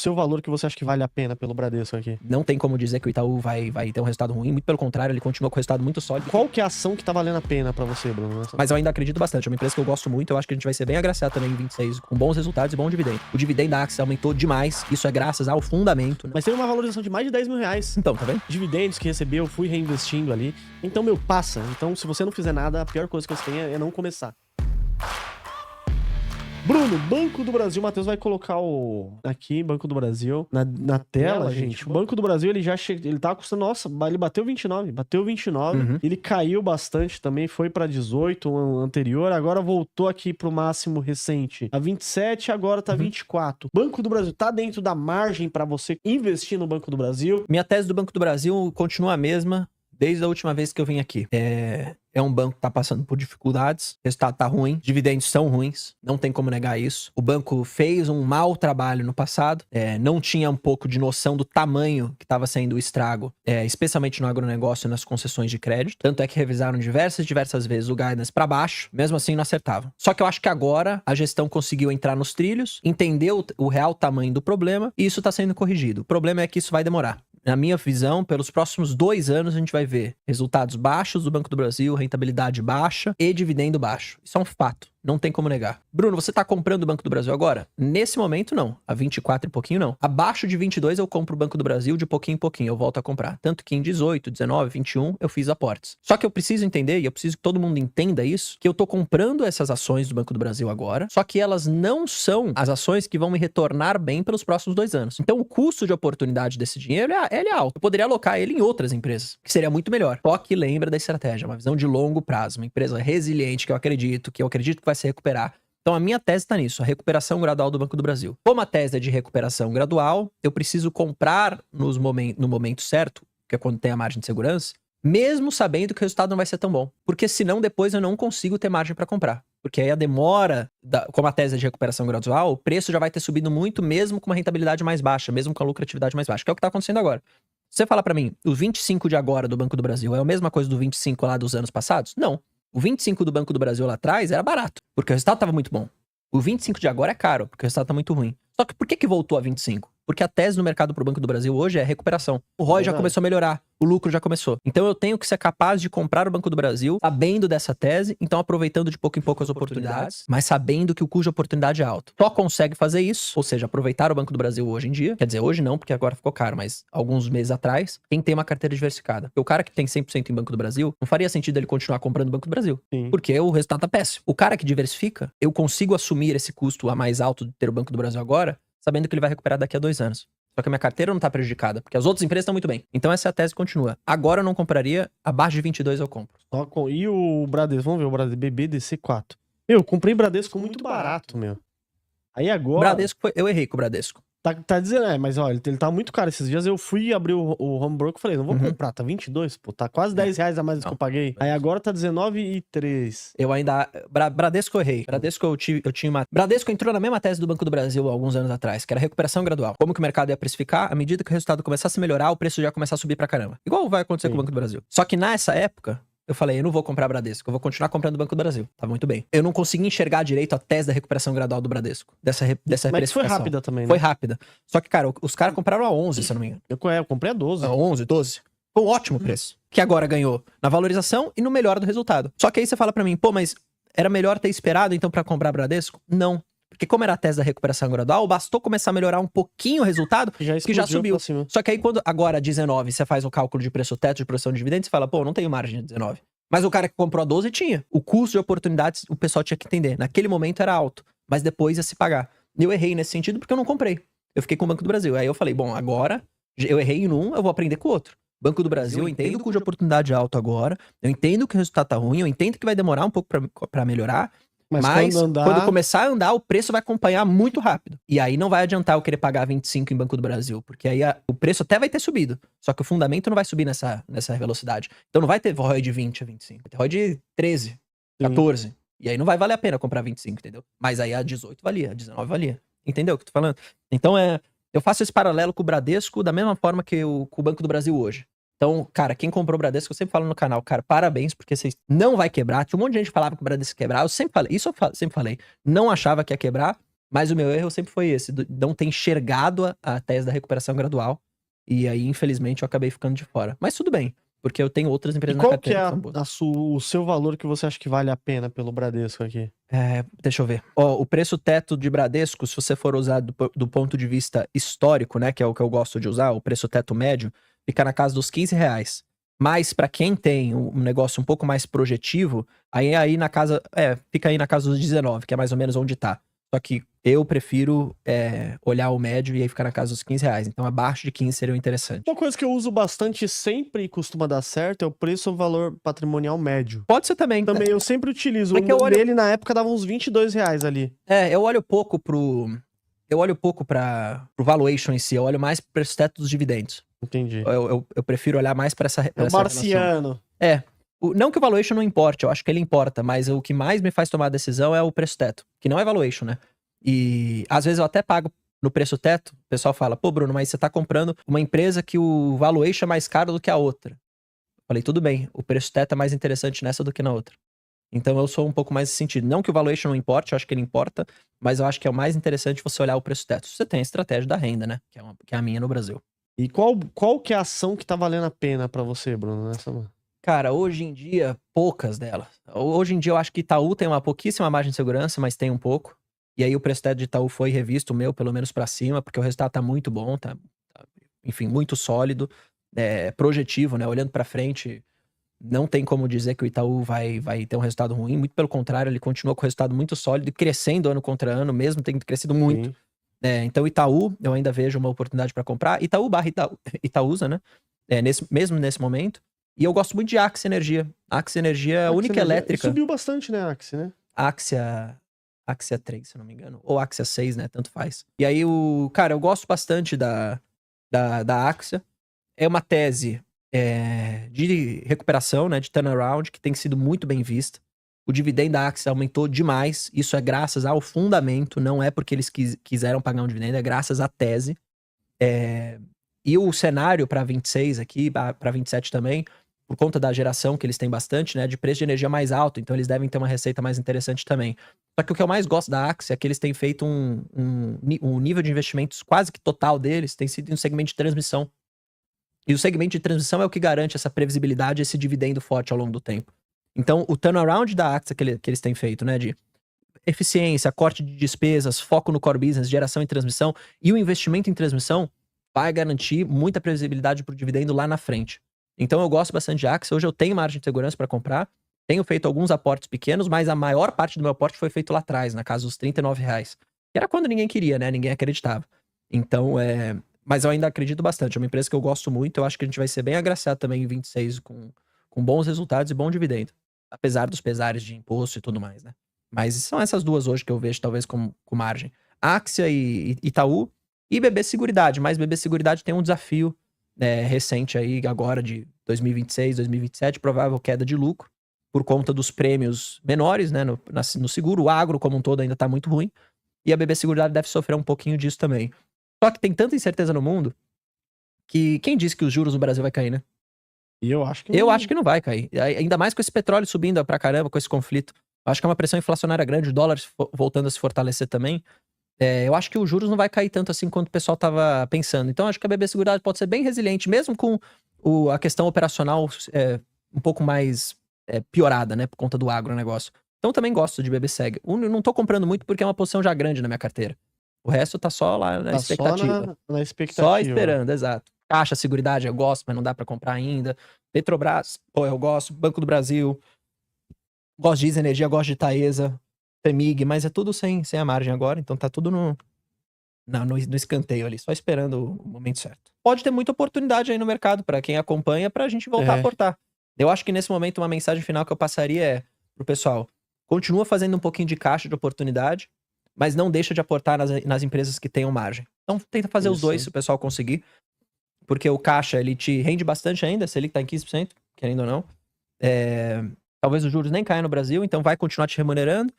seu valor que você acha que vale a pena pelo Bradesco aqui? Não tem como dizer que o Itaú vai ter um resultado ruim, muito pelo contrário, ele continua com um resultado muito sólido. Qual que é a ação que tá valendo a pena pra você, Bruno? Mas eu ainda acredito bastante, é uma empresa que eu gosto muito, eu acho que a gente vai ser bem agraciado também em 26, com bons resultados e bom dividendo. O dividendo da Axia aumentou demais, isso é graças ao fundamento, né? Mas teve uma valorização de mais de 10 mil reais. Então, tá vendo? Dividendos que recebeu, fui reinvestindo ali. Então, meu, passa. Então, se você não fizer nada, a pior coisa que você tem é não começar. Bruno, Banco do Brasil, o Matheus vai colocar o... Aqui, Banco do Brasil, na tela, gente. O Banco do Brasil, ele já chega... Ele tava custando... Nossa, ele bateu 29. Bateu 29. Ele caiu bastante também, foi pra 18, o anterior. Agora voltou aqui pro máximo recente. A 27, agora tá 24. Banco do Brasil tá dentro da margem pra você investir no Banco do Brasil? Minha tese do Banco do Brasil continua a mesma desde a última vez que eu vim aqui. É um banco que tá passando por dificuldades, o resultado tá ruim, dividendos são ruins, não tem como negar isso. O banco fez um mau trabalho no passado, não tinha um pouco de noção do tamanho que estava sendo o estrago, especialmente no agronegócio e nas concessões de crédito. Tanto é que revisaram diversas vezes o guidance para baixo, mesmo assim não acertavam. Só que eu acho que agora a gestão conseguiu entrar nos trilhos, entendeu o real tamanho do problema e isso tá sendo corrigido. O problema é que isso vai demorar. Na minha visão, pelos próximos 2 anos, a gente vai ver resultados baixos do Banco do Brasil, rentabilidade baixa e dividendo baixo. Isso é um fato. Não tem como negar. Bruno, você tá comprando o Banco do Brasil agora? Nesse momento, não. A 24 e pouquinho, não. Abaixo de 22, eu compro o Banco do Brasil de pouquinho em pouquinho. Eu volto a comprar. Tanto que em 18, 19, 21, eu fiz aportes. Só que eu preciso entender, e eu preciso que todo mundo entenda isso, que eu tô comprando essas ações do Banco do Brasil agora, só que elas não são as ações que vão me retornar bem pelos próximos 2 anos. Então, o custo de oportunidade desse dinheiro, ele é alto. Eu poderia alocar ele em outras empresas, que seria muito melhor. Só que lembra da estratégia, uma visão de longo prazo, uma empresa resiliente que eu acredito que vai se recuperar. Então a minha tese está nisso, a recuperação gradual do Banco do Brasil. Como a tese é de recuperação gradual, eu preciso comprar no momento certo, que é quando tem a margem de segurança, mesmo sabendo que o resultado não vai ser tão bom. Porque senão depois eu não consigo ter margem para comprar. Porque aí a demora, como a tese é de recuperação gradual, o preço já vai ter subido muito, mesmo com uma rentabilidade mais baixa, mesmo com a lucratividade mais baixa, que é o que está acontecendo agora. Você fala para mim, o 25 de agora do Banco do Brasil é a mesma coisa do 25 lá dos anos passados? Não. O 25 do Banco do Brasil lá atrás era barato, porque o resultado estava muito bom. O 25 de agora é caro, porque o resultado tá muito ruim. Só que por que voltou a 25? Porque a tese no mercado pro Banco do Brasil hoje é recuperação. O ROI já começou a melhorar, o lucro já começou. Então eu tenho que ser capaz de comprar o Banco do Brasil sabendo dessa tese, então aproveitando de pouco em pouco as oportunidades, mas sabendo que o custo de oportunidade é alto. Só consegue fazer isso, ou seja, aproveitar o Banco do Brasil hoje em dia. Quer dizer, hoje não, porque agora ficou caro, mas alguns meses atrás, quem tem uma carteira diversificada. Porque o cara que tem 100% em Banco do Brasil, não faria sentido ele continuar comprando o Banco do Brasil. Sim. Porque o resultado tá péssimo. O cara que diversifica, eu consigo assumir esse custo a mais alto de ter o Banco do Brasil agora, sabendo que ele vai recuperar daqui a 2 anos. Só que a minha carteira não tá prejudicada, porque as outras empresas estão muito bem. Então essa é a tese que continua. Agora eu não compraria, abaixo de 22 eu compro. E o Bradesco? Vamos ver o Bradesco, BBDC4. Meu, eu comprei Bradesco muito barato, meu. Aí agora... Bradesco, eu errei com o Bradesco. Tá dizendo, mas olha, ele tá muito caro esses dias. Eu fui abrir o home broker e falei, não vou comprar, tá 22, pô, tá quase 10 reais a mais do que eu paguei. Aí agora tá 19,3. Eu ainda... Bradesco eu errei. Bradesco eu tinha uma... Bradesco entrou na mesma tese do Banco do Brasil há alguns anos atrás, que era recuperação gradual. Como que o mercado ia precificar, à medida que o resultado começasse a melhorar, o preço já ia começar a subir pra caramba. Igual vai acontecer com o Banco do Brasil. Só que nessa época... Eu falei, eu não vou comprar Bradesco, eu vou continuar comprando o Banco do Brasil. Tá muito bem. Eu não consegui enxergar direito a tese da recuperação gradual do Bradesco. Dessa Mas foi rápida também, né? Foi rápida. Só que, cara, os caras compraram a 11, se eu não me engano. Eu comprei a 12. A 11, 12. Foi um ótimo preço. Que agora ganhou na valorização e no melhor do resultado. Só que aí você fala pra mim, pô, mas era melhor ter esperado então pra comprar Bradesco? Não. Porque como era a tese da recuperação gradual, bastou começar a melhorar um pouquinho o resultado, que já subiu. Só que aí quando agora 19, você faz o cálculo de preço teto de produção de dividendos, você fala, pô, não tenho margem de 19. Mas o cara que comprou a 12 tinha. O custo de oportunidades, o pessoal tinha que entender. Naquele momento era alto, mas depois ia se pagar. E eu errei nesse sentido porque eu não comprei. Eu fiquei com o Banco do Brasil. Aí eu falei, bom, agora eu errei em um, eu vou aprender com o outro. Banco do Brasil, eu entendo que o custo de oportunidade é alto agora, eu entendo que o resultado tá ruim, eu entendo que vai demorar um pouco pra melhorar, mas quando começar a andar, o preço vai acompanhar muito rápido. E aí não vai adiantar eu querer pagar 25 em Banco do Brasil, porque aí o preço até vai ter subido, só que o fundamento não vai subir nessa velocidade. Então não vai ter ROI de 20 a 25, vai ter ROI de 13, 14. Sim. E aí não vai valer a pena comprar 25, entendeu? Mas aí a 18 valia, a 19 valia. Entendeu o que eu tô falando? Então eu faço esse paralelo com o Bradesco da mesma forma que com o Banco do Brasil hoje. Então, cara, quem comprou o Bradesco, eu sempre falo no canal, cara, parabéns, porque vocês não vai quebrar. Tinha um monte de gente que falava que o Bradesco ia quebrar. Eu sempre falei, sempre falei. Não achava que ia quebrar. Mas o meu erro sempre foi esse, não ter enxergado a tese da recuperação gradual. E aí, infelizmente, eu acabei ficando de fora. Mas tudo bem, porque eu tenho outras E empresas na qual que é carteira que são boas. o seu valor que você acha que vale a pena pelo Bradesco aqui? Deixa eu ver. Ó, o preço teto de Bradesco, se você for usar do ponto de vista histórico, né, que é o que eu gosto de usar, o preço teto médio, fica na casa dos R$ 15. Mas para quem tem um negócio um pouco mais projetivo, aí na casa, fica aí na casa dos 19, que é mais ou menos onde tá. Só que eu prefiro olhar o médio e aí ficar na casa dos R$ 15. Então abaixo de 15 seria o interessante. Uma coisa que eu uso bastante sempre e costuma dar certo é o preço-valor patrimonial médio. Pode ser também. Também eu sempre utilizo. É que eu olho- Nele, na época, dava uns R$ 22 ali. Eu olho pouco pro valuation em si, eu olho mais pro preço teto dos dividendos. Entendi. Eu prefiro olhar mais pra essa, É pra o essa relação. marciano. Não que o valuation não importe, eu acho que ele importa, mas o que mais me faz tomar a decisão é o preço teto, que não é valuation, né? E às vezes eu até pago no preço teto, o pessoal fala, pô, Bruno, mas você tá comprando uma empresa que o valuation é mais caro do que a outra. Falei, tudo bem, o preço teto é mais interessante nessa do que na outra. Então eu sou um pouco mais nesse sentido. Não que o valuation não importe, eu acho que ele importa, mas eu acho que é o mais interessante você olhar o preço teto. Você tem a estratégia da renda, né? Que é a minha no Brasil. E qual que é a ação que tá valendo a pena pra você, Bruno? Cara, hoje em dia, poucas delas. Hoje em dia eu acho que Itaú tem uma pouquíssima margem de segurança, mas tem um pouco. E aí o preço teto de Itaú foi revisto, o meu, pelo menos pra cima, porque o resultado tá muito bom, enfim, muito sólido, projetivo, né? Olhando pra frente, não tem como dizer que o Itaú vai ter um resultado ruim, muito pelo contrário, ele continua com o resultado muito sólido e crescendo ano contra ano, mesmo tendo crescido muito. Sim. Então Itaú, eu ainda vejo uma oportunidade pra comprar. Itaúsa, né? Mesmo nesse momento. E eu gosto muito de Axia Energia. Axia Energia é a única elétrica. Subiu bastante, né, Axia, né? Axia 3, se eu não me engano. Ou Axia 6, né? Tanto faz. E aí, cara, eu gosto bastante da Axia. É uma tese de recuperação, né? De turnaround, que tem sido muito bem vista. O dividendo da Axia aumentou demais. Isso é graças ao fundamento, não é porque eles quiseram pagar um dividendo, é graças à tese. E o cenário para 26 aqui, para 27 também, por conta da geração que eles têm bastante, né, de preço de energia mais alto, então eles devem ter uma receita mais interessante também. Só que o que eu mais gosto da Axia é que eles têm feito um nível de investimentos quase que total deles tem sido no segmento de transmissão. E o segmento de transmissão é o que garante essa previsibilidade, esse dividendo forte ao longo do tempo. Então, o turnaround da Axia que eles têm feito, né, de eficiência, corte de despesas, foco no core business, geração e transmissão, e o investimento em transmissão vai garantir muita previsibilidade pro dividendo lá na frente. Então eu gosto bastante de Axia. Hoje eu tenho margem de segurança para comprar. Tenho feito alguns aportes pequenos, mas a maior parte do meu aporte foi feito lá atrás, na casa dos R$ 39. Que era quando ninguém queria, né? Ninguém acreditava. Então, mas eu ainda acredito bastante. É uma empresa que eu gosto muito. Eu acho que a gente vai ser bem agraciado também em 26 com bons resultados e bom dividendo. Apesar dos pesares de imposto e tudo mais, né? Mas são essas duas hoje que eu vejo talvez com margem. Axia e Itaú. E BB Seguridade, mas BB Seguridade tem um desafio recente aí, agora de 2026, 2027, provável queda de lucro, por conta dos prêmios menores, né, no seguro. O agro como um todo ainda tá muito ruim, e a BB Seguridade deve sofrer um pouquinho disso também. Só que tem tanta incerteza no mundo, que quem disse que os juros no Brasil vai cair, né? E eu acho que Eu acho que não vai cair, ainda mais com esse petróleo subindo pra caramba, com esse conflito. Acho que é uma pressão inflacionária grande, o dólar voltando a se fortalecer também. Eu acho que os juros não vai cair tanto assim quanto o pessoal tava pensando. Então, acho que a BB Seguridade pode ser bem resiliente, mesmo com a questão operacional um pouco mais piorada, né? Por conta do agronegócio. Então, também gosto de BB Seg. Não tô comprando muito porque é uma posição já grande na minha carteira. O resto tá só lá na expectativa. Só na expectativa. Só esperando, exato. Caixa, Seguridade, eu gosto, mas não dá pra comprar ainda. Petrobras, pô, eu gosto. Banco do Brasil. Gosto de Isa Energia, gosto de Taesa. Femig, mas é tudo sem a margem agora, então tá tudo no escanteio ali, só esperando o momento certo. Pode ter muita oportunidade aí no mercado pra quem acompanha, pra gente voltar a aportar. Eu acho que nesse momento uma mensagem final que eu passaria pro pessoal, continua fazendo um pouquinho de caixa de oportunidade, mas não deixa de aportar nas empresas que tenham margem. Então tenta fazer os dois, se o pessoal conseguir, porque o caixa, ele te rende bastante ainda, se ele tá em 15%, querendo ou não. Talvez os juros nem caiam no Brasil, então vai continuar te remunerando.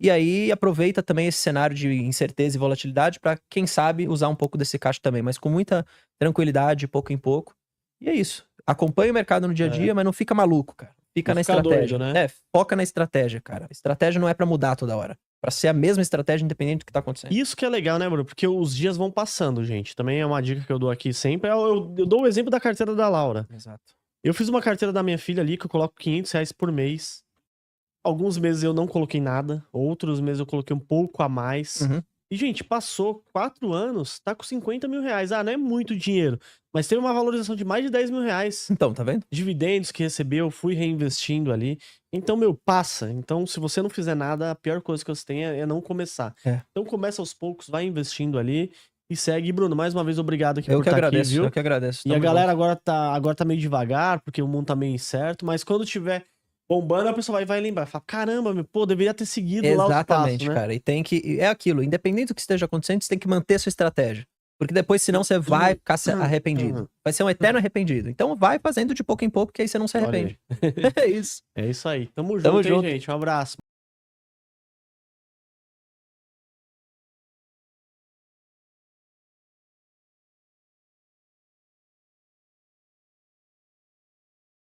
E aí aproveita também esse cenário de incerteza e volatilidade para, quem sabe, usar um pouco desse caixa também, mas com muita tranquilidade, pouco em pouco. E é isso. Acompanha o mercado no dia a dia, mas não fica maluco, cara. Fica na estratégia. Doido, né? Foca na estratégia, cara. Estratégia não é para mudar toda hora. Pra ser a mesma estratégia independente do que tá acontecendo. Isso que é legal, né, Bruno? Porque os dias vão passando, gente. Também é uma dica que eu dou aqui sempre. Eu dou o exemplo da carteira da Laura. Exato. Eu fiz uma carteira da minha filha ali que eu coloco R$ 500 por mês. Alguns meses eu não coloquei nada. Outros meses eu coloquei um pouco a mais. Uhum. E, gente, passou 4 anos, tá com R$ 50 mil. Ah, não é muito dinheiro. Mas teve uma valorização de mais de R$ 10 mil. Então, tá vendo? Dividendos que recebeu, fui reinvestindo ali. Então, meu, passa. Então, se você não fizer nada, a pior coisa que você tem é não começar. É. Então, começa aos poucos, vai investindo ali e segue. E, Bruno, mais uma vez, obrigado aqui por Eu que estar agradeço, aqui, viu? eu que agradeço. E a galera agora tá meio devagar, porque o mundo tá meio incerto, mas quando tiver bombando, a pessoa vai lembrar. Fala, caramba, meu, pô, deveria ter seguido lá os passos, Exatamente, né? cara. E tem que... É aquilo, independente do que esteja acontecendo, você tem que manter sua estratégia. Porque depois, senão, você vai ficar arrependido. Vai ser um eterno arrependido. Então, vai fazendo de pouco em pouco, que aí você não se Olha arrepende. aí. É isso. É isso aí. Tamo Tamo junto, hein, junto. gente? Um abraço.